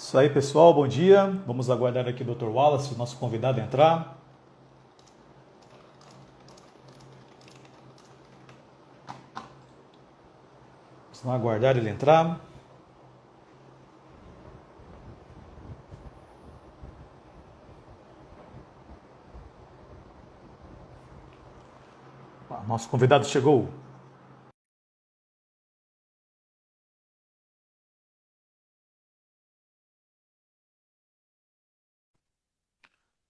Isso aí, pessoal, bom dia. Vamos aguardar aqui o Dr. Wallace, nosso convidado, entrar. Vamos aguardar ele entrar. Nosso convidado chegou.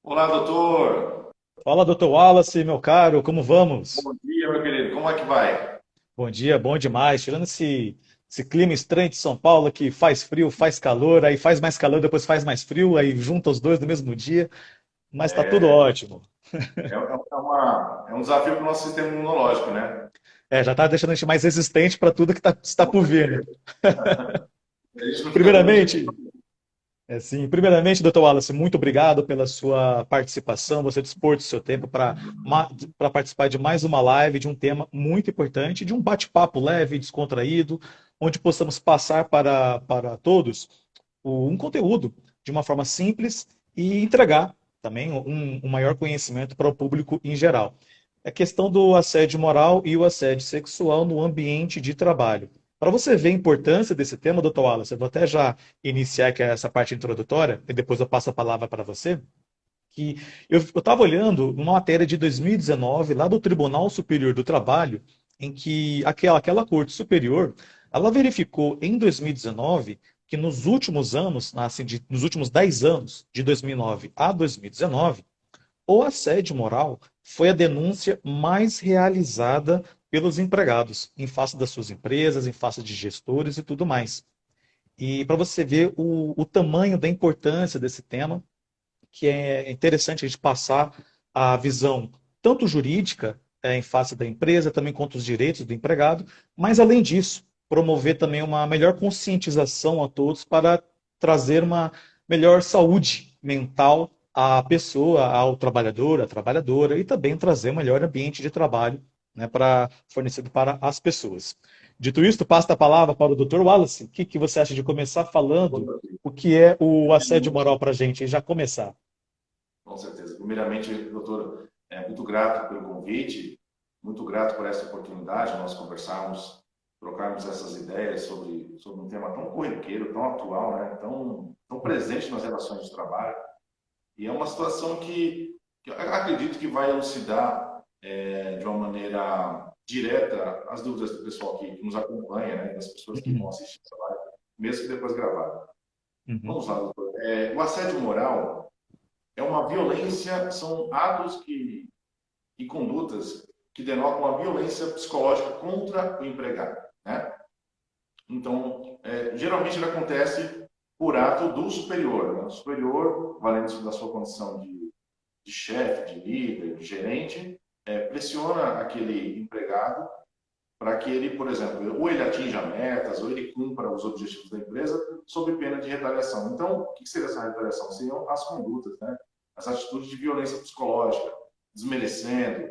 Olá, doutor. Fala, Dr. Wallace, meu caro, como vamos? Bom dia, meu querido. Como é que vai? Bom dia, bom demais. Tirando esse clima estranho de São Paulo que faz frio, faz calor, aí faz mais calor, depois faz mais frio, aí junta os dois no mesmo dia, mas tá tudo É, ótimo. é um desafio para o nosso sistema imunológico, né? É, já tá deixando a gente mais resistente para tudo que está Com por vir, né? certeza. A gente não fica doente. Primeiramente, primeiramente, Dr. Wallace, muito obrigado pela sua participação, você dispor do seu tempo para participar de mais uma live de um tema muito importante, de um bate-papo leve, descontraído, onde possamos passar para todos um conteúdo de uma forma simples e entregar também um maior conhecimento para o público em geral. É questão do assédio moral e o assédio sexual no ambiente de trabalho. Para você ver a importância desse tema, doutor Wallace, eu vou até já iniciar aqui essa parte introdutória, e depois eu passo a palavra para você, que eu estava olhando uma matéria de 2019, lá do Tribunal Superior do Trabalho, em que aquela Corte Superior, ela verificou em 2019 que nos últimos anos, assim, nos últimos 10 anos, de 2009 a 2019, o assédio moral foi a denúncia mais realizada pelos empregados, em face das suas empresas, em face de gestores e tudo mais. E para você ver o tamanho da importância desse tema, que é interessante a gente passar a visão tanto jurídica, em face da empresa, também quanto os direitos do empregado, mas além disso, promover também uma melhor conscientização a todos para trazer uma melhor saúde mental à pessoa, ao trabalhador, à trabalhadora, e também trazer um melhor ambiente de trabalho, né, fornecido para as pessoas. Dito isto, passo a palavra para o Dr. Wallace. O que você acha de começar falando o que é o assédio moral para a gente? E já começar. Com certeza. Primeiramente, doutor, muito grato pelo convite, muito grato por essa oportunidade de nós conversarmos, trocarmos essas ideias sobre um tema tão corriqueiro, tão atual, né? Tão presente nas relações de trabalho. E é uma situação que eu acredito que vai elucidar de uma maneira direta as dúvidas do pessoal que nos acompanha, né? Das pessoas que vão Uhum. assistir essa live, mesmo que depois gravada. Uhum. Vamos lá, doutor. O assédio moral é uma violência, são atos e condutas que denotam uma violência psicológica contra o empregado, né? Então, geralmente ele acontece por ato do superior, né? O superior, valendo da sua condição de chefe, de líder, de gerente, pressiona aquele empregado para que ele, por exemplo, ou ele atinja metas, ou ele cumpra os objetivos da empresa, sob pena de retaliação. Então, o que seria essa retaliação? Seriam as condutas, né? As atitudes de violência psicológica, desmerecendo,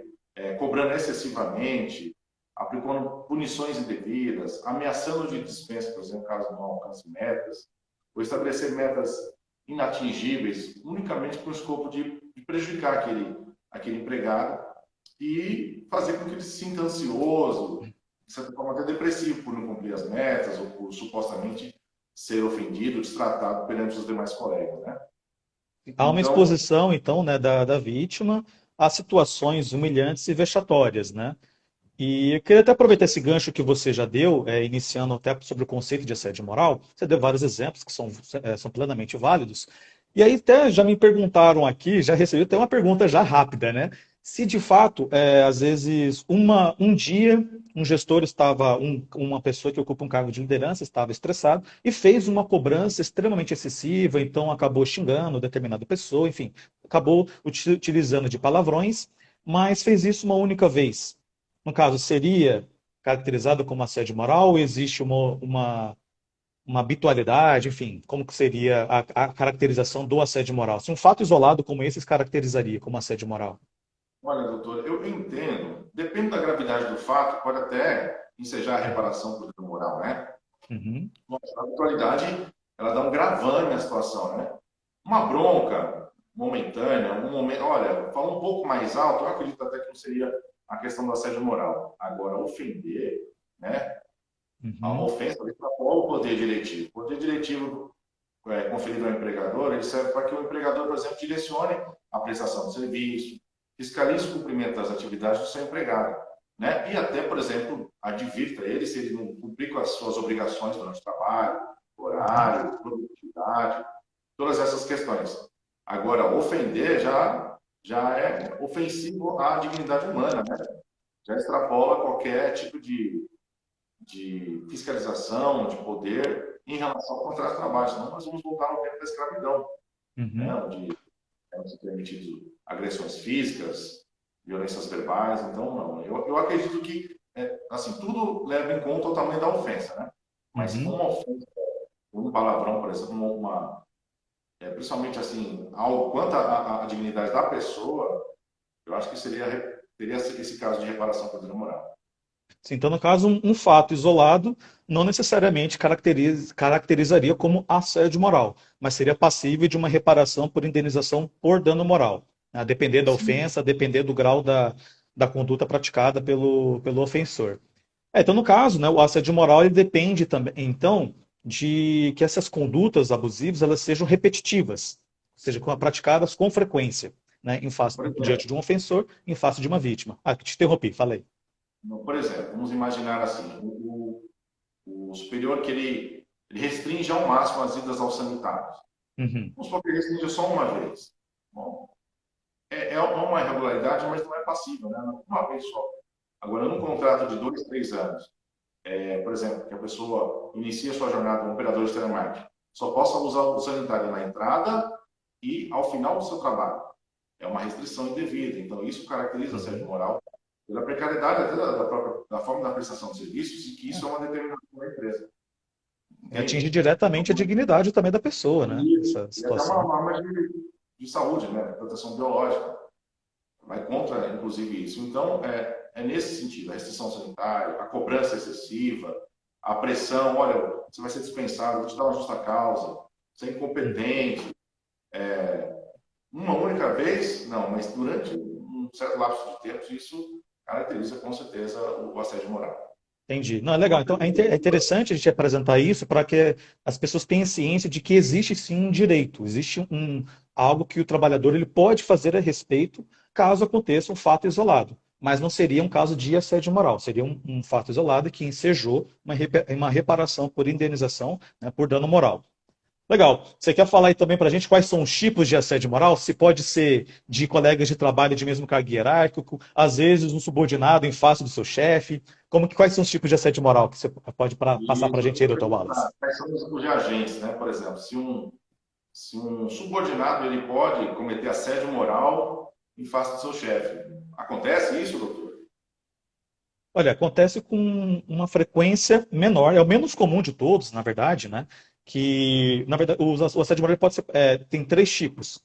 cobrando excessivamente, aplicando punições indevidas, ameaçando de dispensa, por exemplo, caso não alcance metas, ou estabelecer metas inatingíveis, unicamente com o escopo de prejudicar aquele empregado e fazer com que ele se sinta ansioso, de certa forma até depressivo por não cumprir as metas ou por supostamente ser ofendido, destratado perante os demais colegas, né? Há uma Então, exposição, então, né, da vítima a situações humilhantes e vexatórias, né? E eu queria até aproveitar esse gancho que você já deu, iniciando até sobre o conceito de assédio moral. Você deu vários exemplos que são plenamente válidos. E aí até já me perguntaram aqui, já recebi até uma pergunta já rápida, né? Se de fato, às vezes, um dia, um gestor estava, uma pessoa que ocupa um cargo de liderança estava estressado e fez uma cobrança extremamente excessiva, então acabou xingando determinada pessoa, enfim, acabou utilizando de palavrões, mas fez isso uma única vez. No caso, seria caracterizado como assédio moral ou existe uma habitualidade, enfim, como que seria a caracterização do assédio moral? Se um fato isolado como esse caracterizaria como assédio moral? olha, doutor, eu entendo, depende da gravidade do fato, pode até ensejar a reparação por dano moral, né? Uhum, Nossa, a atualidade, ela dá um gravame na situação, né? Uma bronca momentânea, um momento, olha, fala um pouco mais alto, eu acredito até que não seria a questão do assédio moral. Agora, ofender, né? A Uhum, ofensa extrapola o poder diretivo. O poder diretivo conferido ao empregador, ele serve para que o empregador, por exemplo, direcione a prestação de serviço, fiscalize o cumprimento das atividades do seu empregado, né? E até, por exemplo, advirta ele se ele não cumprir com as suas obrigações durante o trabalho, uhum, horário, produtividade, todas essas questões. Agora, ofender já é ofensivo à dignidade humana, né? Já extrapola qualquer tipo de fiscalização, de poder em relação ao contrato de trabalho, senão nós vamos voltar ao tempo da escravidão, né? uhum. Onde eram permitidas agressões físicas, violências verbais, então não. Eu acredito que, assim, tudo leva em conta o tamanho da ofensa, né? Mas Uhum. uma ofensa, um palavrão, por exemplo, principalmente assim, algo quanto à dignidade da pessoa, eu acho que teria esse caso de reparação por dano moral. Sim, então, no caso, um fato isolado não necessariamente caracterizaria como assédio moral, mas seria passível de uma reparação por indenização por dano moral, né? A depender da Sim, ofensa, a depender do grau da conduta praticada pelo ofensor. Então, no caso, né, o assédio moral ele depende também, então, de que essas condutas abusivas elas sejam repetitivas, sejam praticadas com frequência, né, por diante exemplo, de um ofensor, em face de uma vítima. Ah, te interrompi, falei. vamos imaginar assim, o superior que ele restringe ao máximo as idas aos sanitários. Uhum, Vamos supor que ele restringe só uma vez. Bom, é uma irregularidade, mas não é passível, né? Uma vez só. Agora, num contrato de 2, 3 anos, por exemplo, que a pessoa inicia sua jornada como operador de telemarketing, só possa usar o sanitário na entrada e ao final do seu trabalho. É uma restrição indevida. Então, isso caracteriza assédio uhum. moral pela precariedade até da forma da prestação de serviços e que isso é uma determinação da empresa. Atinge Entende? diretamente a dignidade também da pessoa, né? Essa E até situação. uma arma de saúde, né? Proteção biológica. Vai contra, inclusive, isso. Então, é nesse sentido, a restrição sanitária, a cobrança excessiva, a pressão, olha, você vai ser dispensado, vou te dar uma justa causa, você é Uhum. incompetente. Uma única vez, não, mas durante um certo lapso de tempo, isso caracteriza com certeza o assédio moral. Entendi. Não, é legal. Então, é interessante a gente apresentar isso para que as pessoas tenham ciência de que existe sim um direito, existe algo que o trabalhador ele pode fazer a respeito caso aconteça um fato isolado. Mas não seria um caso de assédio moral, seria um fato isolado que ensejou uma reparação por indenização, né, por dano moral. Legal. Você quer falar aí também para a gente quais são os tipos de assédio moral? Se pode ser de colegas de trabalho de mesmo cargo hierárquico, às vezes um subordinado em face do seu chefe. Quais são os tipos de assédio moral que você pode passar E para a gente eu aí, doutor pergunto Wallace? quais são os tipos de agentes, né? Por exemplo, se um subordinado ele pode cometer assédio moral em face do seu chefe. Acontece isso, doutor? Olha, acontece com uma frequência menor, é o menos comum de todos, na verdade, né? Que, na verdade, o assédio moral pode ser, tem três tipos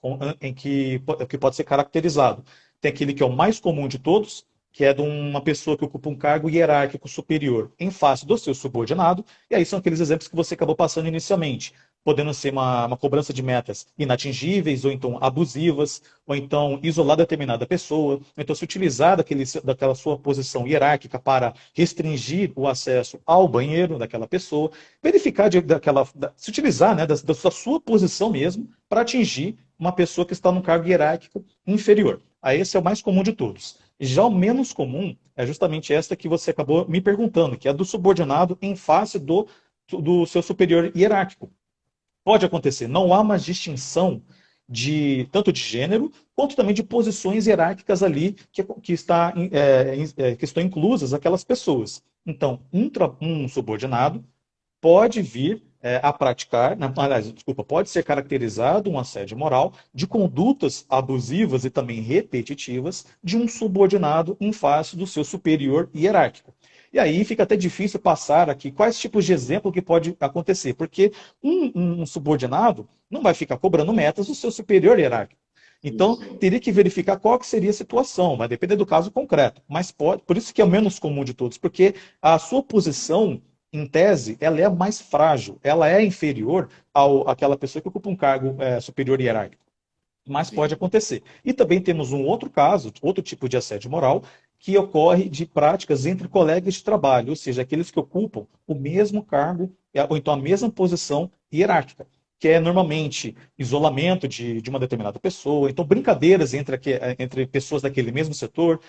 que pode ser caracterizado. Tem aquele que é o mais comum de todos, que é de uma pessoa que ocupa um cargo hierárquico superior em face do seu subordinado, e aí são aqueles exemplos que você acabou passando inicialmente, podendo ser uma cobrança de metas inatingíveis, ou então abusivas, ou então isolar determinada pessoa, ou então se utilizar daquela sua posição hierárquica para restringir o acesso ao banheiro daquela pessoa, verificar se utilizar, né, da sua posição mesmo para atingir uma pessoa que está num cargo hierárquico inferior. Aí esse é o mais comum de todos. Já o menos comum é justamente esta que você acabou me perguntando, que é do subordinado em face do seu superior hierárquico. Pode acontecer. Não há uma distinção tanto de gênero quanto também de posições hierárquicas ali que estão inclusas aquelas pessoas. Então, um subordinado pode vir a praticar, aliás, desculpa, pode ser caracterizado um assédio moral de condutas abusivas e também repetitivas de um subordinado em face do seu superior hierárquico. E aí fica até difícil passar aqui quais tipos de exemplo que pode acontecer, porque um subordinado não vai ficar cobrando metas do seu superior hierárquico. Sim, Então, sim. teria que verificar qual que seria a situação, vai depender do caso concreto. Mas pode, por isso que é o menos comum de todos, porque a sua posição em tese, ela é mais frágil, ela é inferior àquela pessoa que ocupa um cargo superior hierárquico. Mas pode sim, acontecer. E também temos um outro caso, outro tipo de assédio moral, que ocorre de práticas entre colegas de trabalho, ou seja, aqueles que ocupam o mesmo cargo, ou então a mesma posição hierárquica, que é normalmente isolamento de uma determinada pessoa, então brincadeiras entre pessoas daquele mesmo setor,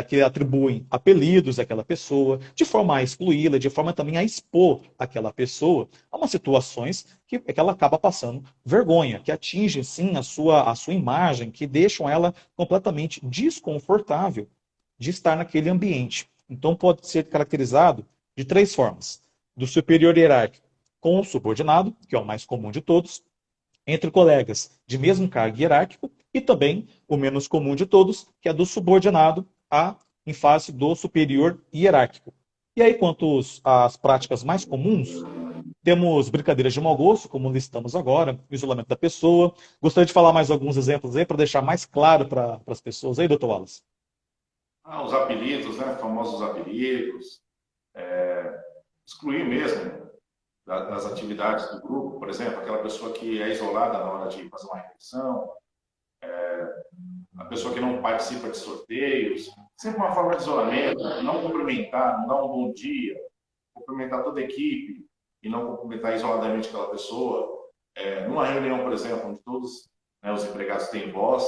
que atribuem apelidos àquela pessoa, de forma a excluí-la, de forma também a expor aquela pessoa a umas situações que ela acaba passando vergonha, que atingem sim a sua imagem, que deixam ela completamente desconfortável de estar naquele ambiente. Então pode ser caracterizado de três formas: do superior hierárquico com o subordinado, que é o mais comum de todos, entre colegas de mesmo cargo hierárquico, e também o menos comum de todos, que é do subordinado em face do superior hierárquico. E aí, quanto às práticas mais comuns, temos brincadeiras de mau gosto, como listamos agora, o isolamento da pessoa. Gostaria de falar mais alguns exemplos aí para deixar mais claro para as pessoas aí, doutor Wallace. os apelidos, né? Famosos apelidos, excluir mesmo das atividades do grupo, por exemplo, aquela pessoa que é isolada na hora de fazer uma refeição, a pessoa que não participa de sorteios, sempre uma forma de isolamento, não cumprimentar, não dar um bom dia, cumprimentar toda a equipe e não cumprimentar isoladamente aquela pessoa. Numa reunião, por exemplo, onde todos, né, os empregados têm voz,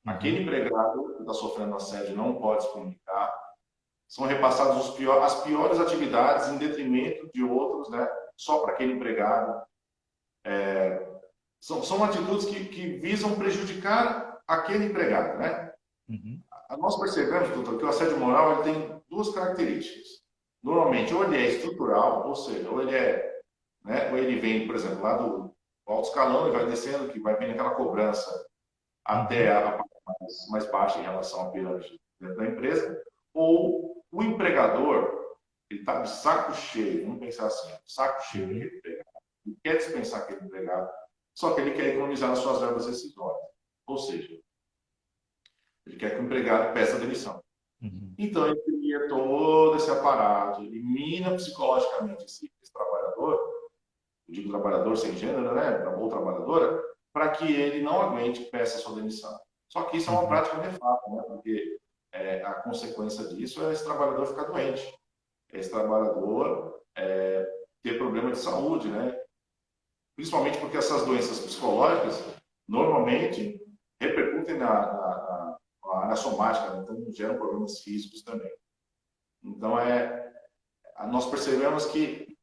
aquele Uhum, empregado que está sofrendo assédio não pode se comunicar. São repassadas as piores atividades em detrimento de outros, né, só para aquele empregado. São atitudes que visam prejudicar aquele empregado, né? uhum, Nós percebemos, doutor, que o assédio moral ele tem duas características. Normalmente, ou ele é estrutural, ou seja, ou ele vem, por exemplo, lá do alto escalão e vai descendo, que vai vindo aquela cobrança até uhum, a parte mais baixa em relação à pirâmide dentro da empresa, ou o empregador, ele está de saco cheio, vamos pensar assim, saco cheio uhum, daquele empregado, ele quer dispensar aquele empregado, só que ele quer economizar nas suas verbas rescisórias. Ou seja, ele quer que o empregado peça demissão. uhum, Então, ele cria todo esse aparato, ele mina psicologicamente esse trabalhador, eu digo trabalhador sem gênero, né, ou trabalhadora, para que ele não aguente e peça sua demissão. Só que isso é uma uhum. prática nefasta, né, porque a consequência disso é esse trabalhador ficar doente, esse trabalhador ter problema de saúde, né, principalmente porque essas doenças psicológicas normalmente repercutem na área somática, né? Então geram problemas físicos também. Então nós percebemos que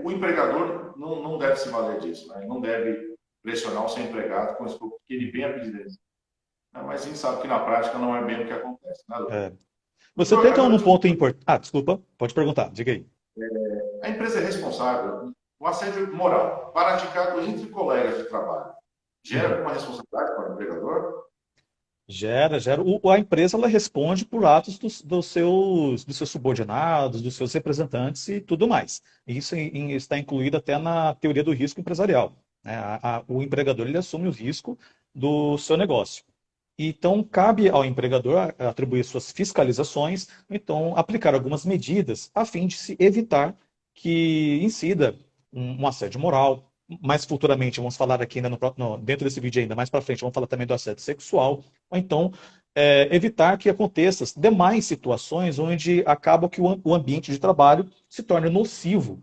o empregador não deve se valer disso, né? Ele não deve pressionar o seu empregado com isso que ele venha pedir demissão. Mas a gente sabe que na prática não é bem o que acontece, né, doutor? É. Você Doutor, tenta agora eu num te ponto importante. Ah, desculpa, pode perguntar, diga aí. a empresa é responsável, o assédio moral praticado entre colegas de trabalho gera Uhum. alguma responsabilidade para o empregador? Gera. A empresa ela responde por atos dos seus subordinados, dos seus representantes e tudo mais. Isso está incluído até na teoria do risco empresarial, né? O empregador ele assume o risco do seu negócio. Então, cabe ao empregador atribuir suas fiscalizações, então aplicar algumas medidas a fim de se evitar que incida um assédio moral. Mais futuramente, vamos falar aqui ainda dentro desse vídeo ainda mais para frente, vamos falar também do assédio sexual, ou então evitar que aconteçam demais situações onde acaba que o ambiente de trabalho se torne nocivo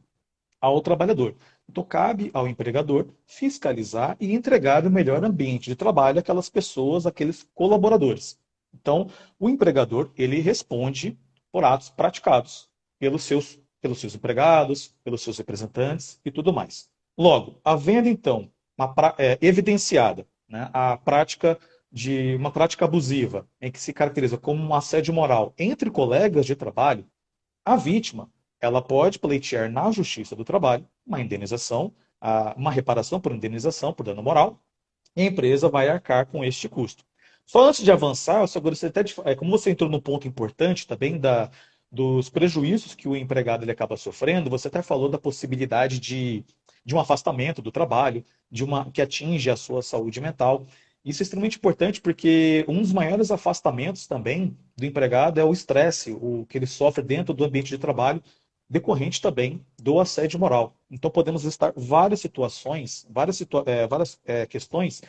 ao trabalhador. Então, cabe ao empregador fiscalizar e entregar o melhor ambiente de trabalho àquelas pessoas, àqueles colaboradores. Então, o empregador, ele responde por atos praticados pelos seus empregados, pelos seus representantes e tudo mais. Logo, havendo então evidenciada, né, uma prática abusiva, em que se caracteriza como um assédio moral entre colegas de trabalho, a vítima, ela pode pleitear na Justiça do Trabalho uma indenização, uma reparação por indenização por dano moral, e a empresa vai arcar com este custo. Só antes de avançar, eu só gostaria até como você entrou num ponto importante também dos prejuízos que o empregado ele acaba sofrendo, você até falou da possibilidade de um afastamento do trabalho, que atinge a sua saúde mental. Isso é extremamente importante porque um dos maiores afastamentos também do empregado é o estresse, o que ele sofre dentro do ambiente de trabalho decorrente também do assédio moral. Então, podemos listar várias situações, questões,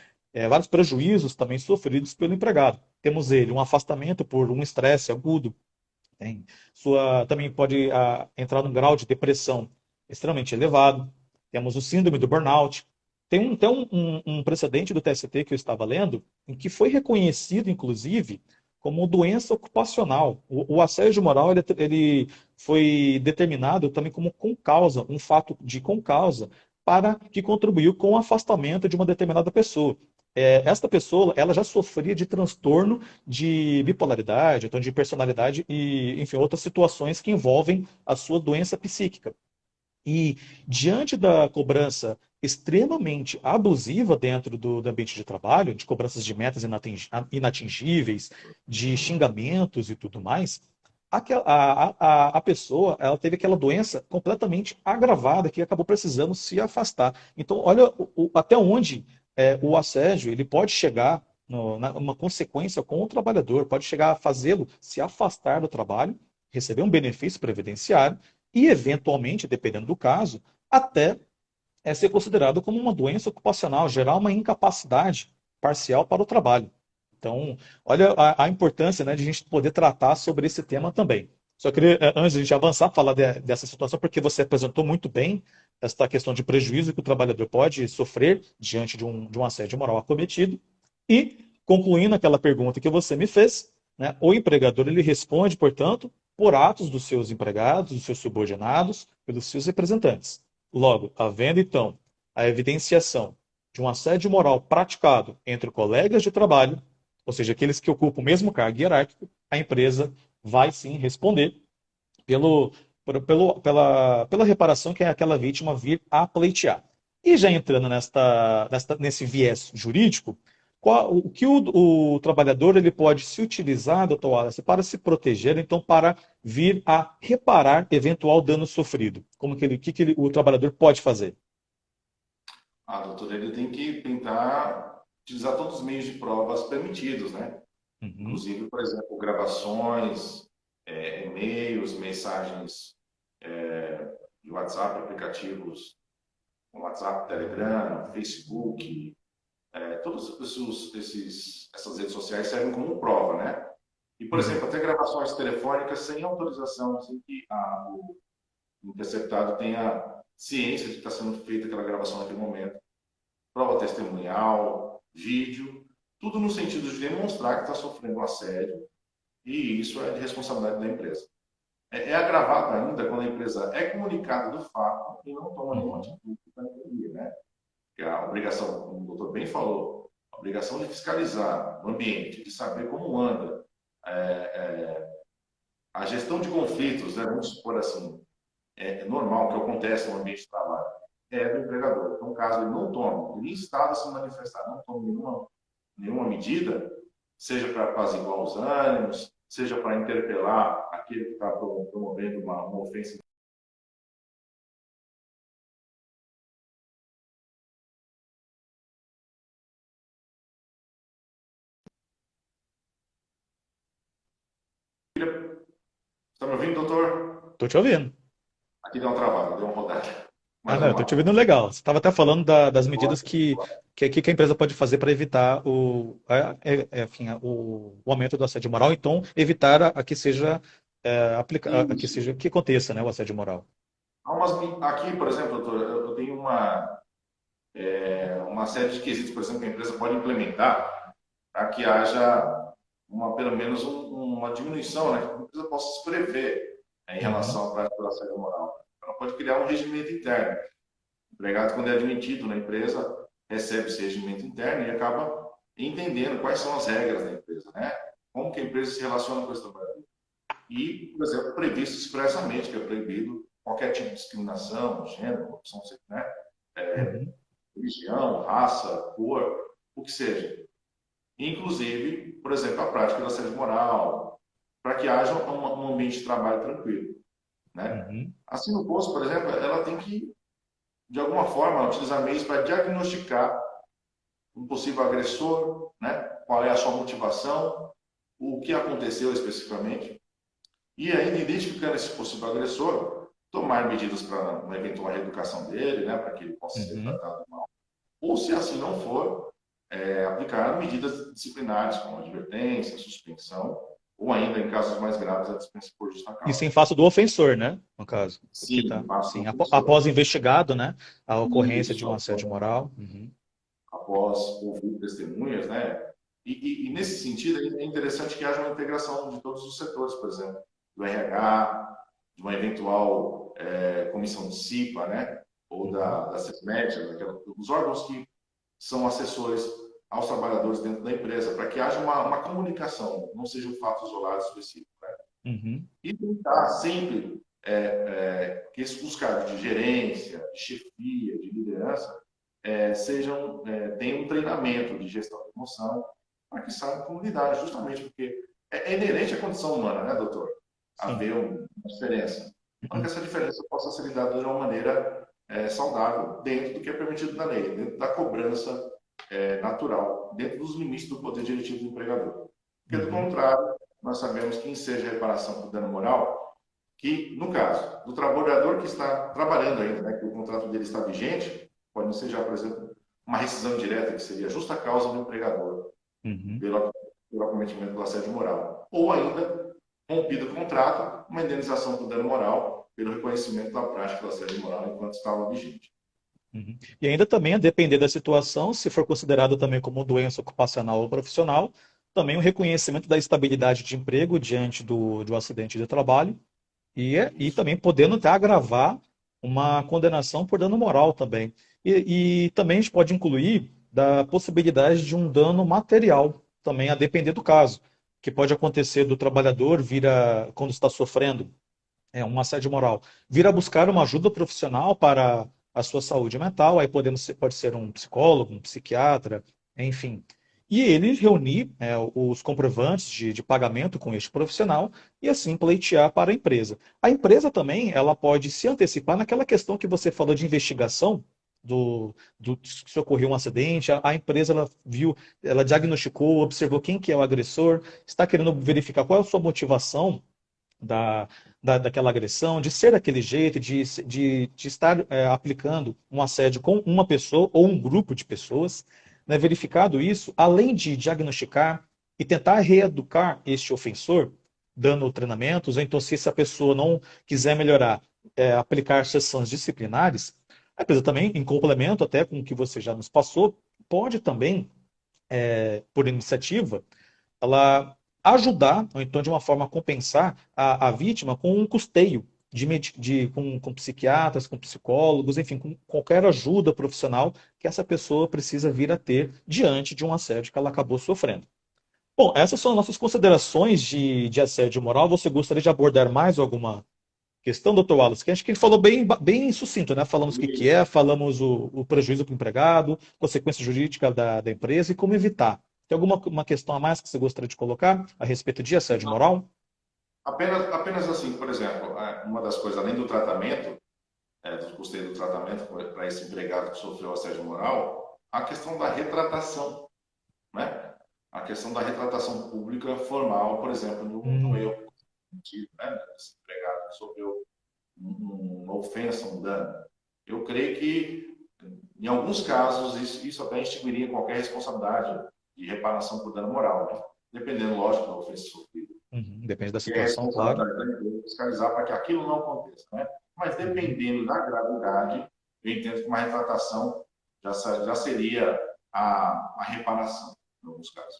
vários prejuízos também sofridos pelo empregado. Temos ele, um afastamento por um estresse agudo, tem. Também pode entrar num grau de depressão extremamente elevado. Temos o síndrome do burnout. Tem um precedente do TST que eu estava lendo, em que foi reconhecido, inclusive, como doença ocupacional. O assédio moral ele foi determinado também como concausa, um fato de concausa, para que contribuiu com o afastamento de uma determinada pessoa. Esta pessoa, ela já sofria de transtorno de bipolaridade, então de personalidade e, enfim, outras situações que envolvem a sua doença psíquica. E diante da cobrança extremamente abusiva dentro do ambiente de trabalho, de cobranças de metas inatingíveis, de xingamentos e tudo mais, a pessoa ela teve aquela doença completamente agravada que acabou precisando se afastar. Então, olha até onde o assédio ele pode chegar uma consequência com o trabalhador, pode chegar a fazê-lo se afastar do trabalho, receber um benefício previdenciário e, eventualmente, dependendo do caso, até ser considerado como uma doença ocupacional, gerar uma incapacidade parcial para o trabalho. Então, olha a importância, né, de a gente poder tratar sobre esse tema também. Só queria, antes de a gente avançar, falar dessa situação, porque você apresentou muito bem esta questão de prejuízo que o trabalhador pode sofrer diante de um assédio moral acometido. E, concluindo aquela pergunta que você me fez, né, o empregador ele responde, portanto, por atos dos seus empregados, dos seus subordinados, pelos seus representantes. Logo, havendo então a evidenciação de um assédio moral praticado entre colegas de trabalho, ou seja, aqueles que ocupam o mesmo cargo hierárquico, a empresa vai sim responder pelo, pela reparação que aquela vítima vir a pleitear. E já entrando nesse viés jurídico, o que o trabalhador ele pode se utilizar, doutor Wallace, para se proteger, então para vir a reparar eventual dano sofrido? O trabalhador pode fazer? Doutor, ele tem que tentar utilizar todos os meios de provas permitidos, né? Uhum, Inclusive, por exemplo, gravações, e-mails, mensagens de WhatsApp, aplicativos como WhatsApp, Telegram, Facebook, todas essas redes sociais servem como prova, né? E, por uhum, exemplo, até gravações telefônicas sem autorização, sem que o interceptado tenha ciência de que está sendo feita aquela gravação naquele momento, prova testemunhal, vídeo, tudo no sentido de demonstrar que está sofrendo um assédio, e isso é de responsabilidade da empresa. É agravado ainda quando a empresa é comunicada do fato e não toma nenhuma uhum, atitude para impedir, né? Que a obrigação, como o doutor bem falou, a obrigação de fiscalizar o ambiente, de saber como anda, é, é, a gestão de conflitos, né, vamos supor assim, é normal que acontece no ambiente de trabalho, é do empregador. Então, caso ele não tome, ele instado a se manifestar, não tome nenhuma medida, seja para apaziguar os ânimos, seja para interpelar aquele que está promovendo uma ofensa. Está me ouvindo, doutor? Tô te ouvindo. Aqui deu uma travada, deu uma rodada. Ah, Mas não, eu vamos tô te lá. ouvindo legal. Você estava até falando das medidas que a empresa pode fazer para evitar enfim, o aumento do assédio moral, então evitar a que seja Isso. que aconteça, né, o assédio moral. Aqui, por exemplo, doutor, eu tenho uma série de quesitos, por exemplo, que a empresa pode implementar para que haja pelo menos uma diminuição, né? Que a empresa possa se prever em Uhum, relação à prática do assédio moral. Ela pode criar um regimento interno. O empregado, quando é admitido na empresa, recebe esse regimento interno e acaba entendendo quais são as regras da empresa, né? Como que a empresa se relaciona com esse trabalhador. E, por exemplo, previsto expressamente que é proibido qualquer tipo de discriminação, gênero, opção, né? uhum, Religião, raça, cor, o que seja. Inclusive, por exemplo, a prática da assédio moral, para que haja um ambiente de trabalho tranquilo, né? uhum, Assim, no posto, por exemplo, ela tem que, de alguma forma, utilizar meios para diagnosticar um possível agressor, né? Qual é a sua motivação, o que aconteceu especificamente, e ainda identificando esse possível agressor, tomar medidas para uma eventual reeducação dele, né, para que ele possa ser Uhum. tratado mal. Ou, se assim não for, aplicar medidas disciplinares, como advertência, suspensão, ou ainda, em casos mais graves, a dispensa por justa Isso em causa. face do ofensor, né? No caso. Porque Sim, tá, faça sim, o professor. após investigado, né? A ocorrência de Isso, um assédio moral. Uhum. após ouvir testemunhas, né? Nesse sentido, é interessante que haja uma integração de todos os setores, por exemplo, do RH, de uma eventual comissão de CIPA, né? Ou Uhum. da CESMED, dos órgãos que são assessores aos trabalhadores dentro da empresa, para que haja uma comunicação, não seja um fato isolado específico. Né? Uhum. E tentar sempre que os cargos de gerência, de chefia, de liderança, tenham um treinamento de gestão de emoção, para que saibam como lidar, justamente porque é inerente à condição humana, né, doutor? Sim. Haver uma diferença. Para que Uhum. essa diferença possa ser lidada de uma maneira saudável, dentro do que é permitido na lei, dentro da cobrança natural, dentro dos limites do poder diretivo do empregador. Porque, do Uhum. contrário, nós sabemos que enseja reparação por dano moral, que, no caso do trabalhador que está trabalhando ainda, né, que o contrato dele está vigente, pode ensejar, por exemplo, uma rescisão direta, que seria a justa causa do empregador, Uhum. pelo acometimento do assédio moral. Ou ainda, rompido o contrato, uma indenização por dano moral, pelo reconhecimento da prática do assédio moral enquanto estava vigente. Uhum. E ainda também, a depender da situação, se for considerado também como doença ocupacional ou profissional, também o reconhecimento da estabilidade de emprego diante de um acidente de trabalho e Isso. também podendo até agravar uma condenação por dano moral também. E também a gente pode incluir da possibilidade de um dano material, também a depender do caso, que pode acontecer do trabalhador vir a, quando está sofrendo um assédio moral, vir a buscar uma ajuda profissional para a sua saúde mental, aí pode ser um psicólogo, um psiquiatra, enfim. E ele reunir os comprovantes de pagamento com este profissional e assim pleitear para a empresa. A empresa também ela pode se antecipar naquela questão que você falou de investigação se ocorreu um acidente, a empresa ela viu, ela diagnosticou, observou quem que é o agressor, está querendo verificar qual é a sua motivação da, daquela agressão, de ser daquele jeito, de estar aplicando um assédio com uma pessoa ou um grupo de pessoas, né, verificado isso, além de diagnosticar e tentar reeducar este ofensor, dando treinamentos, ou então se essa pessoa não quiser melhorar, aplicar sessões disciplinares, a empresa também, em complemento até com o que você já nos passou, pode também, por iniciativa, ela ajudar, ou então de uma forma compensar a vítima com um custeio com psiquiatras, com psicólogos, enfim, com qualquer ajuda profissional que essa pessoa precisa vir a ter diante de um assédio que ela acabou sofrendo. Bom, essas são as nossas considerações de assédio moral. Você gostaria de abordar mais alguma questão, doutor Wallace? Que acho que a gente falou bem sucinto, né? Falamos o que que é, falamos o prejuízo para o empregado, consequência jurídica da empresa e como evitar. Tem alguma uma questão a mais que você gostaria de colocar a respeito de assédio moral? Apenas assim, por exemplo, uma das coisas, além do tratamento, do custeio do tratamento para esse empregado que sofreu assédio moral, a questão da retratação, né? A questão da retratação pública formal, por exemplo, no Hum, erro cometido, né? Desse empregado que sofreu uma ofensa, um dano. Eu creio que, em alguns casos, isso até extinguiria qualquer responsabilidade de reparação por dano moral, né? Dependendo, lógico, da ofensa sofrida. depende da Que é a situação, claro. responsabilidade da empresa fiscalizar para que aquilo não aconteça, né? Mas Uhum. dependendo da gravidade, eu entendo que uma retratação já seria a reparação, em alguns casos.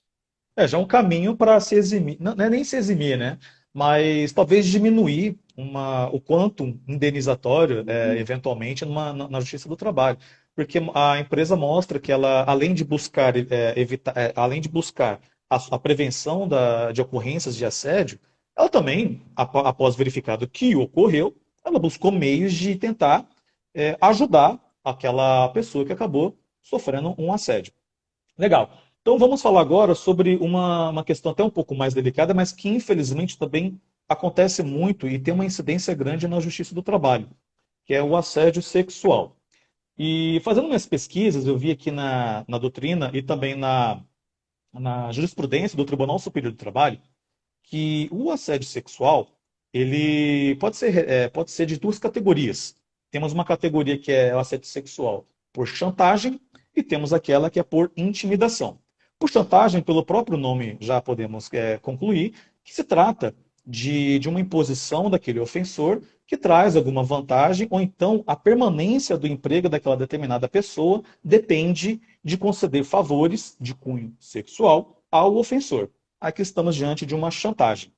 Já é um caminho para se eximir, não é nem se eximir, né? Mas talvez diminuir o quanto indenizatório, eventualmente, na Justiça do Trabalho. Porque a empresa mostra que ela, além de buscar evitar, além de buscar a prevenção de ocorrências de assédio, ela também, após verificado que ocorreu, ela buscou meios de tentar ajudar aquela pessoa que acabou sofrendo um assédio. Legal. Então vamos falar agora sobre uma questão até um pouco mais delicada, mas que infelizmente também acontece muito e tem uma incidência grande na Justiça do Trabalho, que é o assédio sexual. E fazendo minhas pesquisas, eu vi aqui na doutrina e também na jurisprudência do Tribunal Superior do Trabalho que o assédio sexual ele pode ser de duas categorias. Temos uma categoria que é o assédio sexual por chantagem e temos aquela que é por intimidação. Por chantagem, pelo próprio nome, já podemos concluir que se trata de uma imposição daquele ofensor que traz alguma vantagem, ou então a permanência do emprego daquela determinada pessoa depende de conceder favores de cunho sexual ao ofensor. Aqui estamos diante de uma chantagem.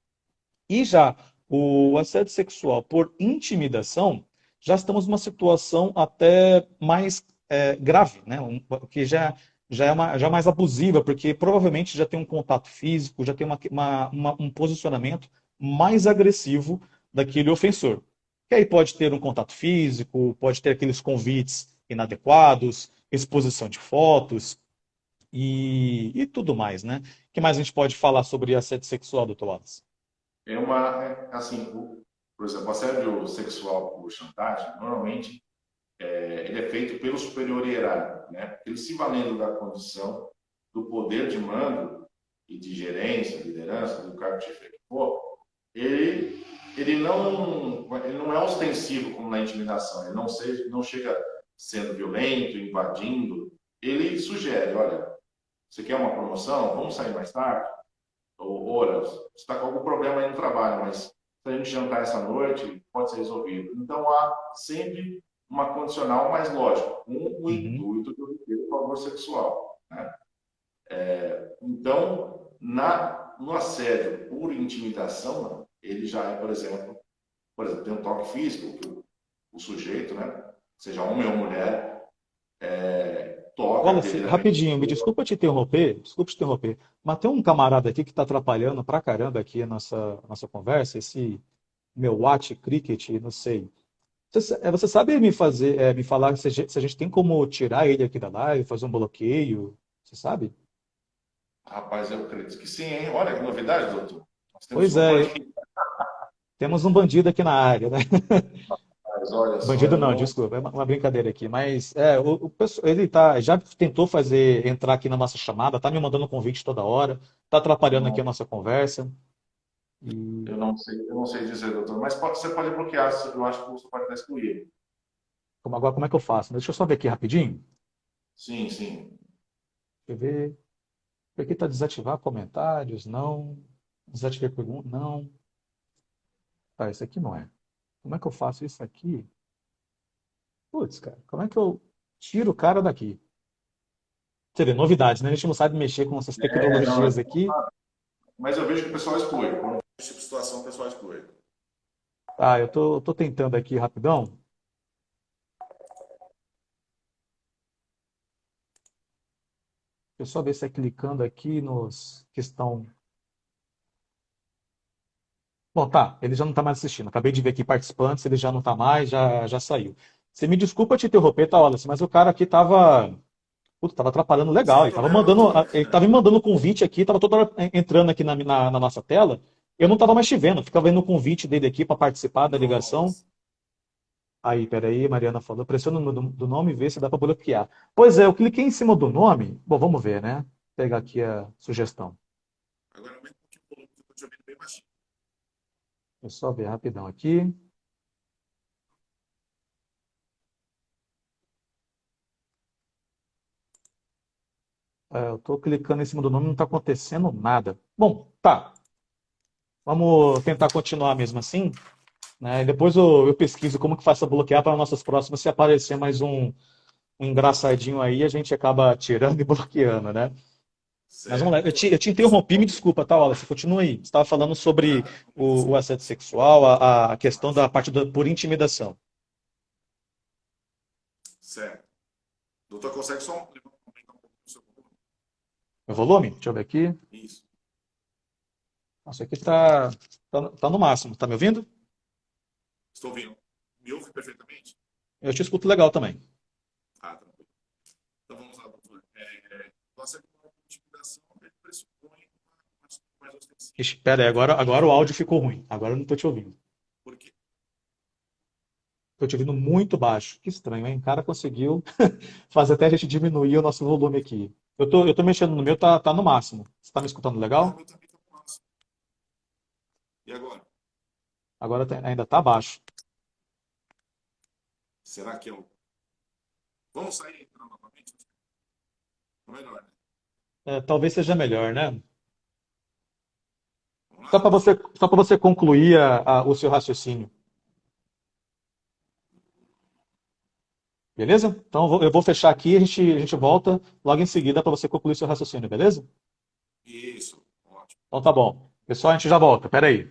E já o assédio sexual por intimidação, já estamos numa situação até mais grave, né? Que já é mais abusiva, porque provavelmente já tem um contato físico, já tem um posicionamento mais agressivo daquele ofensor. Que aí pode ter um contato físico, pode ter aqueles convites inadequados, exposição de fotos e tudo mais, né? O que mais a gente pode falar sobre assédio sexual, doutor Wallace? Assim, por exemplo, o assédio sexual por chantagem, normalmente, ele é feito pelo superior hierárquico, né? Ele se valendo da condição, do poder de mando e de gerência, liderança, do cargo de chefe que for, ele, ele não é ostensivo como na intimidação, ele não chega sendo violento, invadindo, ele sugere, olha, você quer uma promoção? Vamos sair mais tarde? Ou olha, você está com algum problema aí no trabalho, mas se a gente jantar essa noite, pode ser resolvido. Então há sempre uma condicional mais lógica, com o Uhum, intuito de obter o favor sexual. Né? Então, no assédio por intimidação, ele já é, por exemplo, tem um toque físico, que o sujeito, né, seja homem ou mulher, toca Wallace, devidamente. rapidinho, me desculpa te interromper, mas tem um camarada aqui que está atrapalhando pra caramba aqui a nossa conversa, esse meu Watch Cricket, não sei. Você sabe me falar se a gente tem como tirar ele aqui da live, fazer um bloqueio? Você sabe? Rapaz, eu acredito que sim, hein? Olha que novidade, doutor. Nós temos Pois um é, aqui. temos um bandido aqui na área, né? Mas olha só, Bandido eu não, não. desculpa, é uma brincadeira aqui, mas ele já tentou entrar aqui na nossa chamada, tá me mandando convite toda hora, tá atrapalhando aqui a Não, nossa conversa. E eu não sei dizer, doutor, mas você pode bloquear, eu acho que você pode estar excluído. agora como é que eu faço? Deixa eu só ver aqui rapidinho. Sim, sim. Deixa eu ver. Aqui está desativar comentários, não. Desativar perguntas, não. Tá, isso aqui não é. Como é que eu faço isso aqui? Putz, cara, como é que eu tiro o cara daqui? Você vê, novidades, né? A gente não sabe mexer com essas Não, tecnologias aqui. mas eu vejo que o pessoal exclui. Quando esse tipo de situação, o pessoal exclui. Tá, eu tô tentando aqui rapidão. Deixa eu só ver se é clicando aqui nos que estão. Bom, tá, ele já não está mais assistindo. Acabei de ver aqui participantes, ele já não está mais, já saiu. Você me desculpa te interromper, tá, Wallace, mas o cara aqui tava atrapalhando legal. Sem Ele tava problema, mandando, doutor. ele tava me mandando convite aqui, tava toda hora entrando aqui na nossa tela. Eu não tava mais te vendo, ficava vendo o convite dele aqui para participar da ligação. Nossa. Aí, peraí, Mariana falou, pressiona no do nome e vê se dá para bloquear. Pois é, eu cliquei em cima do nome. Bom, vamos ver, né? Pegar aqui a sugestão. Agora aumenta um pouquinho o volume, que eu estou te ouvindo bem baixinho. Deixa eu só ver rapidão aqui. Eu tô clicando em cima do nome, não tá acontecendo nada. Bom, tá. Vamos tentar continuar mesmo assim, né? E depois eu pesquiso como que faça bloquear para nossas próximas, se aparecer mais um engraçadinho aí, a gente acaba tirando e bloqueando, né? Mas vamos lá, Certo. eu te interrompi, me desculpa, tá, Wallace? Continua aí. Você estava falando sobre Nada. o assédio sexual, a questão da parte por intimidação. Certo. Doutor, consegue só aumentar um pouquinho o seu volume? Meu volume? Deixa eu ver aqui. Isso. Nossa, aqui tá no máximo. Tá me ouvindo? Estou ouvindo. Me ouve perfeitamente? Eu te escuto legal também. Ah, tranquilo. Então vamos lá, doutor. Nossa intimidação ele pressupõe uma atitude mais ostensiva. Ixi, pera aí, agora o áudio ficou ruim. Agora eu não tô te ouvindo. Por quê? Tô te ouvindo muito baixo. Que estranho, hein? O cara conseguiu fazer até a gente diminuir o nosso volume aqui. Eu tô mexendo no meu, tá no máximo. Você tá me escutando Ah, o legal? meu também está no máximo. E agora? Agora ainda está baixo. Será que é o. Vamos sair e entrar novamente? Melhor, né? Talvez seja melhor, né? Vamos Só lá? só para você concluir o seu raciocínio. Beleza? Então eu vou fechar aqui e a gente volta logo em seguida para você concluir seu raciocínio, beleza? Isso, ótimo. Então tá bom. Pessoal, a gente já volta. Pera aí.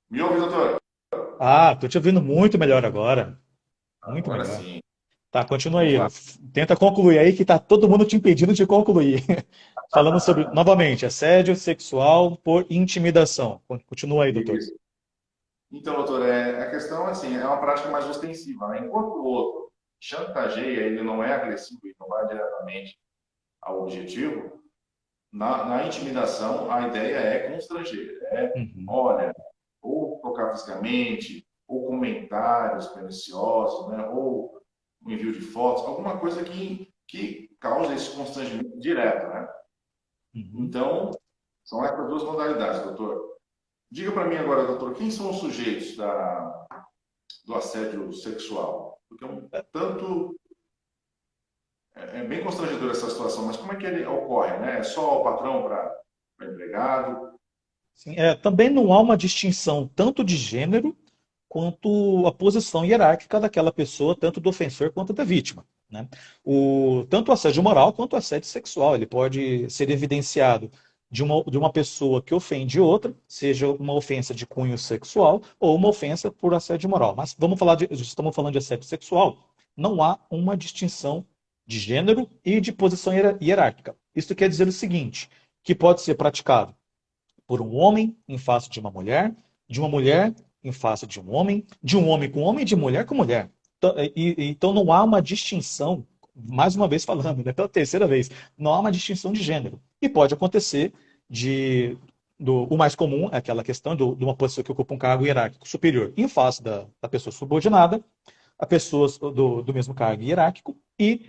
Me ouve, doutor? Ah, tô te ouvindo muito melhor agora. Muito Agora melhor. sim. Tá, continua Vamos aí. lá. Tenta concluir aí que tá todo mundo te impedindo de concluir. Falando sobre, novamente, assédio sexual por intimidação. Continua aí, doutor. Isso. Então, doutor, a questão assim, é uma prática mais ostensiva, né? Enquanto o outro chantageia, ele não é agressivo e não vai diretamente ao objetivo, na intimidação a ideia é constranger. Uhum, Olha, ou tocar fisicamente, ou comentários perniciosos, né? Ou o envio de fotos, alguma coisa que cause esse constrangimento direto, né? uhum. Então, são essas duas modalidades, doutor. Diga para mim agora, doutor, quem são os sujeitos do assédio sexual? Porque é um tanto. É bem constrangedor essa situação, mas como é que ele ocorre, né? É só o patrão para empregado? Sim, também não há uma distinção tanto de gênero quanto a posição hierárquica daquela pessoa, tanto do ofensor quanto da vítima, né? Tanto o assédio moral quanto o assédio sexual, ele pode ser evidenciado de uma pessoa que ofende outra, seja uma ofensa de cunho sexual ou uma ofensa por assédio moral. Mas estamos falando de assédio sexual, não há uma distinção de gênero e de posição hierárquica. Isso quer dizer o seguinte, que pode ser praticado por um homem em face de uma mulher em face de um homem com homem e de mulher com mulher. Então não há uma distinção, mais uma vez falando, né, pela terceira vez, não há uma distinção de gênero. E pode acontecer o mais comum é aquela questão de uma pessoa que ocupa um cargo hierárquico superior em face da pessoa subordinada, a pessoas do mesmo cargo hierárquico, e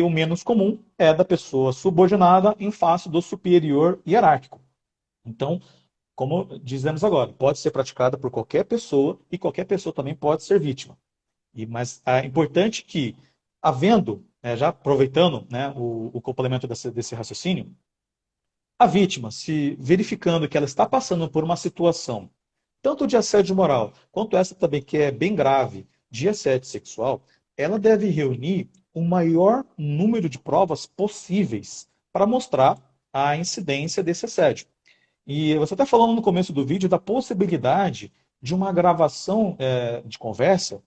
o menos comum é da pessoa subordinada em face do superior hierárquico. Então, como dizemos agora, pode ser praticada por qualquer pessoa e qualquer pessoa também pode ser vítima. Mas é importante que, havendo, já aproveitando, né, o complemento desse raciocínio, a vítima, se verificando que ela está passando por uma situação, tanto de assédio moral, quanto essa também que é bem grave, de assédio sexual, ela deve reunir o maior número de provas possíveis para mostrar a incidência desse assédio. E você está falando no começo do vídeo da possibilidade de uma gravação de conversa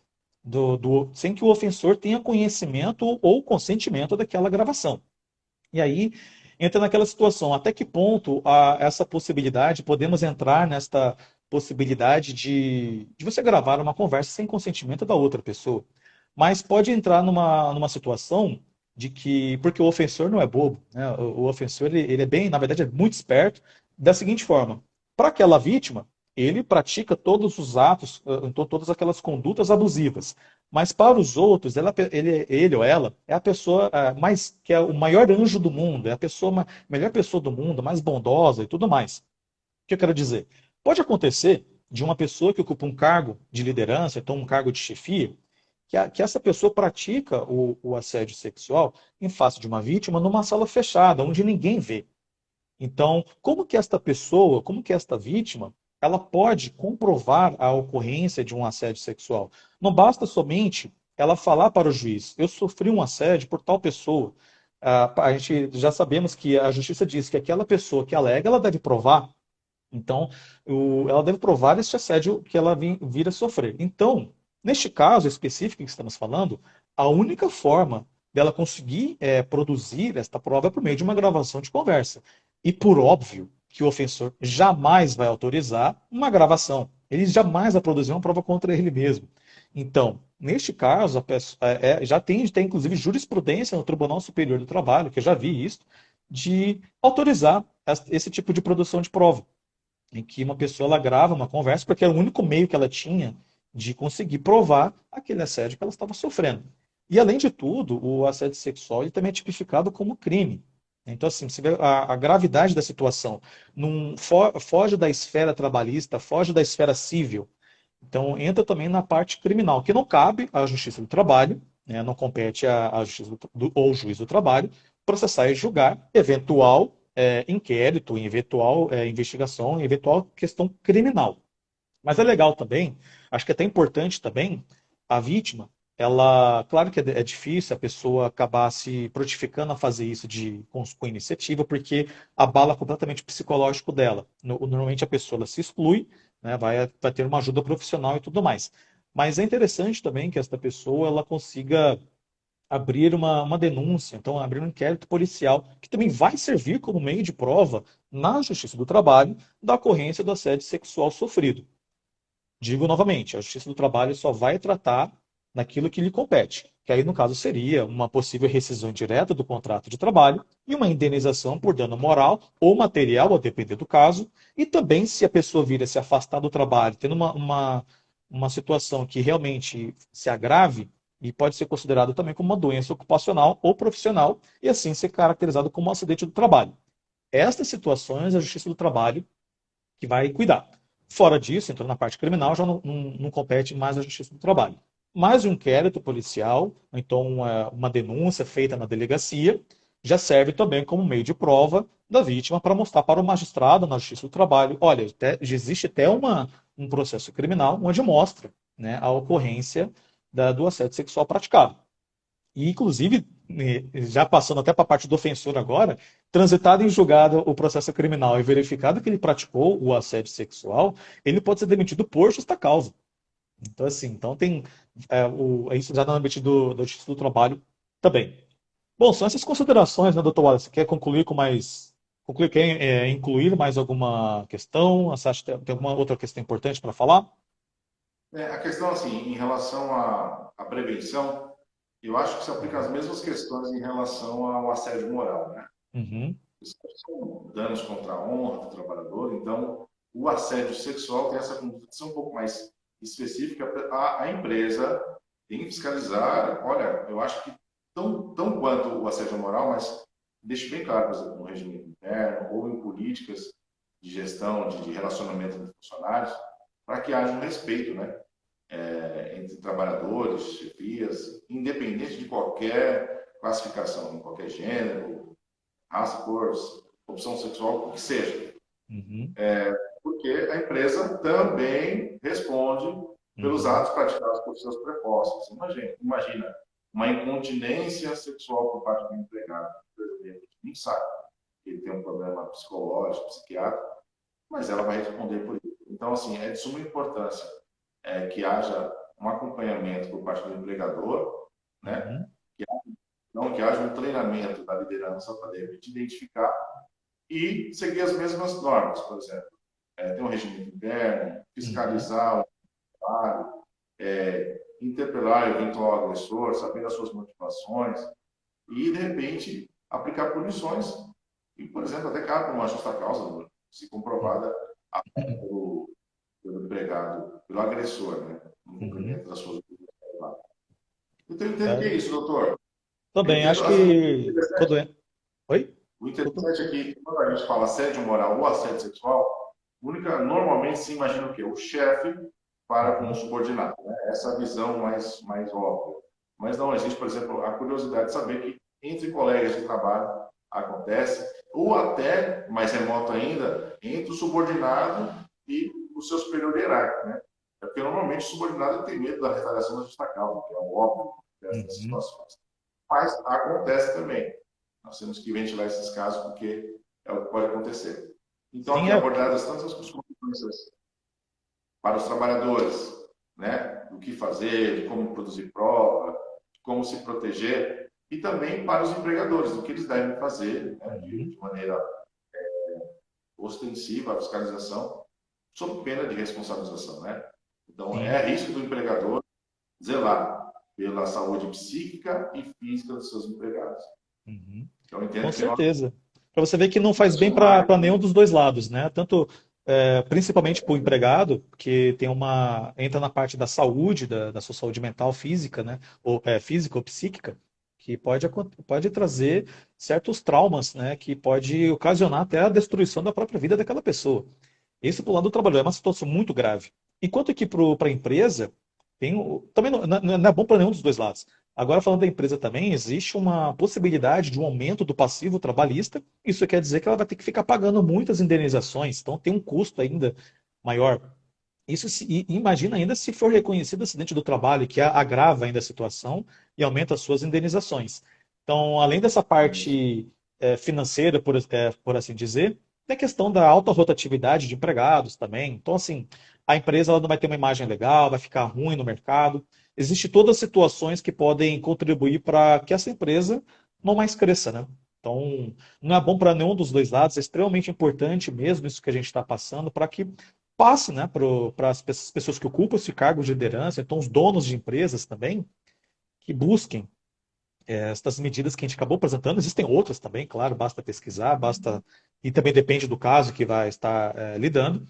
sem que o ofensor tenha conhecimento ou consentimento daquela gravação. E aí entra naquela situação, até que ponto essa possibilidade, podemos entrar nesta possibilidade de você gravar uma conversa sem consentimento da outra pessoa. Mas pode entrar numa situação de que, porque o ofensor não é bobo, né? O ofensor ele é bem, na verdade, é muito esperto, da seguinte forma: para aquela vítima, ele pratica todos os atos, então, todas aquelas condutas abusivas. Mas para os outros, ele ou ela é a pessoa mais que é o maior anjo do mundo, é a pessoa melhor pessoa do mundo, mais bondosa e tudo mais. O que eu quero dizer? Pode acontecer de uma pessoa que ocupa um cargo de liderança, então um cargo de chefia, que essa pessoa pratica o assédio sexual em face de uma vítima numa sala fechada, onde ninguém vê. Então, como que esta pessoa, como que esta vítima, ela pode comprovar a ocorrência de um assédio sexual? Não basta somente ela falar para o juiz: eu sofri um assédio por tal pessoa. A gente já sabemos que a justiça diz que aquela pessoa que alega, ela deve provar. Então, ela deve provar este assédio que ela vir a sofrer. Então, neste caso específico que estamos falando, a única forma dela conseguir produzir esta prova é por meio de uma gravação de conversa. E por óbvio que o ofensor jamais vai autorizar uma gravação. Ele jamais vai produzir uma prova contra ele mesmo. Então, neste caso, já tem inclusive jurisprudência no Tribunal Superior do Trabalho, que eu já vi isso, de autorizar esse tipo de produção de prova em que uma pessoa ela grava uma conversa, porque era o único meio que ela tinha de conseguir provar aquele assédio que ela estava sofrendo. E além de tudo, o assédio sexual ele também é tipificado como crime. Então, assim, você vê a gravidade da situação. Foge da esfera trabalhista, foge da esfera civil. Então, entra também na parte criminal, que não cabe à Justiça do Trabalho, né, não compete à Justiça ou Juiz do Trabalho, processar e julgar eventual inquérito, eventual investigação, eventual questão criminal. Mas é legal também, acho que é até importante também, a vítima, ela, claro que é difícil a pessoa acabar se prontificando a fazer isso com iniciativa, porque abala completamente o psicológico dela. Normalmente a pessoa ela se exclui, né, vai ter uma ajuda profissional e tudo mais. Mas é interessante também que esta pessoa ela consiga abrir uma denúncia, então abrir um inquérito policial, que também vai servir como meio de prova na Justiça do Trabalho da ocorrência do assédio sexual sofrido. Digo novamente, a Justiça do Trabalho só vai tratar naquilo que lhe compete, que aí no caso seria uma possível rescisão direta do contrato de trabalho e uma indenização por dano moral ou material, a depender do caso, e também se a pessoa vir a se afastar do trabalho, tendo uma situação que realmente se agrave, e pode ser considerado também como uma doença ocupacional ou profissional, e assim ser caracterizado como um acidente do trabalho. Estas situações, a Justiça do Trabalho que vai cuidar. Fora disso, entrando na parte criminal, já não compete mais a Justiça do Trabalho. Mais um inquérito policial, então uma denúncia feita na delegacia, já serve também como meio de prova da vítima para mostrar para o magistrado na Justiça do Trabalho, olha, existe até um processo criminal onde mostra, né, a ocorrência do assédio sexual praticado. E, inclusive, já passando até para a parte do ofensor agora, transitado em julgado o processo criminal e verificado que ele praticou o assédio sexual, ele pode ser demitido por justa causa. Então, assim, então tem isso já no âmbito da Justiça do Trabalho também. Bom, são essas considerações, né, doutor Wallace? Você quer concluir com mais. Concluir, quer incluir mais alguma questão? Você acha que tem alguma outra questão importante para falar? A questão, assim, em relação à prevenção, eu acho que se aplica as mesmas questões em relação ao assédio moral, né? Uhum, São danos contra a honra do trabalhador, então o assédio sexual tem essa condição um pouco mais específica. A empresa tem que fiscalizar. Olha, eu acho que tão quanto o assédio moral, mas deixe bem claro, por exemplo, no regime interno ou em políticas de gestão, de relacionamento de funcionários, para que haja um respeito, né? Entre trabalhadores, chefias, independente de qualquer classificação, em qualquer gênero, raça, cor, opção sexual, o que seja. uhum, Porque a empresa também responde pelos uhum, atos praticados por seus prepostos. Imagina uma incontinência sexual por parte do empregado, por exemplo, a gente sabe que ele tem um problema psicológico, psiquiátrico, mas ela vai responder por isso. Então, assim, é de suma importância que haja um acompanhamento por parte do empregador, né? uhum, Então, que haja um treinamento da liderança para de repente identificar e seguir as mesmas normas, por exemplo. Ter um regime interno, uhum. fiscalizar o trabalho, interpelar o eventual agressor, saber as suas motivações e, de repente, aplicar punições. E, por exemplo, até cabe uma justa causa, se comprovada pelo empregado, pelo agressor, né? No Uhum. cumprimento das suas obrigações. Então, eu entendo que é É, isso, doutor. Eu também, entendo, acho assim, que quando é. Oi? o Desculpa. interessante é que, quando a gente fala assédio moral ou assédio sexual, normalmente se imagina o quê? O chefe para com o Uhum. subordinado. Né? Essa é a visão mais óbvia. Mas não existe, por exemplo, a curiosidade de saber que entre colegas de trabalho acontece ou até, mais remoto ainda, entre o subordinado e o seu superior hierárquico, né? É porque normalmente o subordinado tem medo da retaliação da justa causa, que é o óbvio dessas Uhum. situações. Mas acontece também. Nós temos que ventilar esses casos porque é o que pode acontecer. Então, Sim, aqui é. abordadas tantas as consequências para os trabalhadores, né? Do que fazer, de como produzir prova, de como se proteger, e também para os empregadores, do que eles devem fazer, né? Uhum. De maneira ostensiva a fiscalização, sob pena de responsabilização, né? Então, Sim. é risco do empregador zelar pela saúde psíquica e física dos seus empregados. Uhum. Então, eu Com entendo que é uma certeza. Para você ver que não faz bem somar. para nenhum dos dois lados, né? Tanto, principalmente para o empregado, que tem entra na parte da saúde, da sua saúde mental, física, né? Ou física ou psíquica, que pode trazer certos traumas, né? Que pode ocasionar até a destruição da própria vida daquela pessoa. Isso para o lado do trabalhador é uma situação muito grave. Enquanto que para a empresa, também não é bom para nenhum dos dois lados. Agora, falando da empresa também, existe uma possibilidade de um aumento do passivo trabalhista. Isso quer dizer que ela vai ter que ficar pagando muitas indenizações, então tem um custo ainda maior. Imagina ainda se for reconhecido acidente do trabalho, que agrava ainda a situação e aumenta as suas indenizações. Então, além dessa parte financeira, por assim dizer, tem a questão da alta rotatividade de empregados também. Então, assim, a empresa ela não vai ter uma imagem legal, vai ficar ruim no mercado. Existem todas as situações que podem contribuir para que essa empresa não mais cresça, né? Então, não é bom para nenhum dos dois lados, é extremamente importante mesmo isso que a gente está passando para que passe, né, para as pessoas que ocupam esse cargo de liderança, então os donos de empresas também, que busquem estas medidas que a gente acabou apresentando. Existem outras também, claro, basta pesquisar, e também depende do caso que vai estar lidando,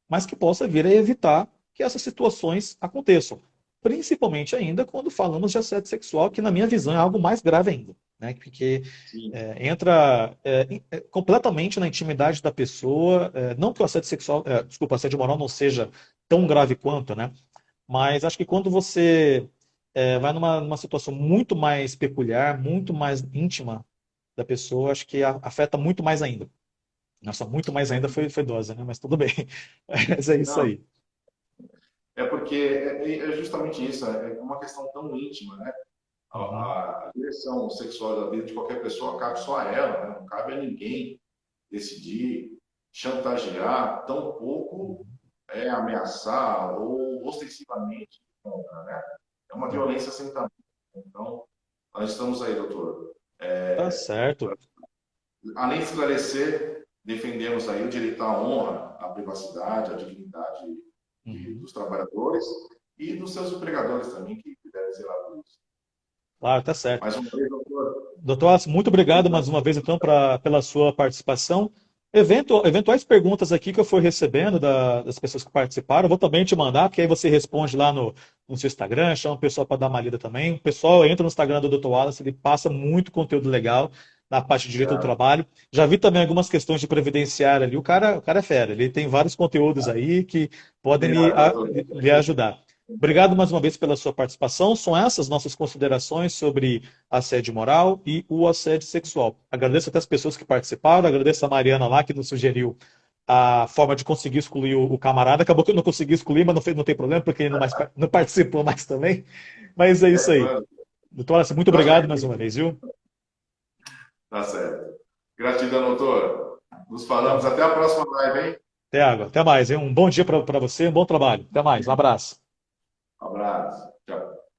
mas que possa vir a evitar que essas situações aconteçam. Principalmente ainda quando falamos de assédio sexual, que na minha visão é algo mais grave ainda, né? Porque Sim, entra completamente na intimidade da pessoa, não que o assédio sexual, desculpa, assédio moral não seja tão grave quanto, né? Mas acho que quando você vai numa situação muito mais peculiar, muito mais íntima da pessoa, acho que afeta muito mais ainda. Nossa, muito mais ainda foi dose, né? Mas tudo bem. Mas é isso não, aí. é porque é justamente isso, é uma questão tão íntima, né? Uhum, A direção sexual da vida de qualquer pessoa cabe só a ela, né? Não cabe a ninguém decidir, chantagear, tampouco uhum, ameaçar ou ostensivamente contra, né? É uma uhum. violência sem tamanho. Então, nós estamos aí, doutor. Tá certo. Além de esclarecer, defendemos aí o direito à honra, à privacidade, à dignidade Uhum. dos trabalhadores e dos seus empregadores também, que devem zelar por isso. Claro, tá certo. Mais uma vez, doutor, Doutor Alisson, muito obrigado mais uma vez, então, pela sua participação. Eventuais perguntas aqui que eu fui recebendo das pessoas que participaram, eu vou também te mandar, porque aí você responde lá no seu Instagram, chama o pessoal para dar uma lida também. O pessoal entra no Instagram do Dr. Wallace, ele passa muito conteúdo legal na parte de direito do obrigado. trabalho. Já vi também algumas questões de previdenciária ali. O cara é fera, ele tem vários conteúdos aí que podem Obrigado, doutor. lhe ajudar. Obrigado mais uma vez pela sua participação. São essas nossas considerações sobre assédio moral e o assédio sexual. Agradeço até as pessoas que participaram, agradeço a Mariana lá que nos sugeriu a forma de conseguir excluir o camarada. Acabou que eu não consegui excluir, mas não tem problema, porque ele não participou mais também. Mas é isso É, aí. claro. Doutor Wallace, muito Eu acho obrigado mais que uma vez, viu? tá certo. Gratidão, doutor. Nos Até, falamos. Até a próxima live, hein? até mais, hein? Um bom dia para você, um bom trabalho. Até mais, um abraço. Um abraço. Tchau.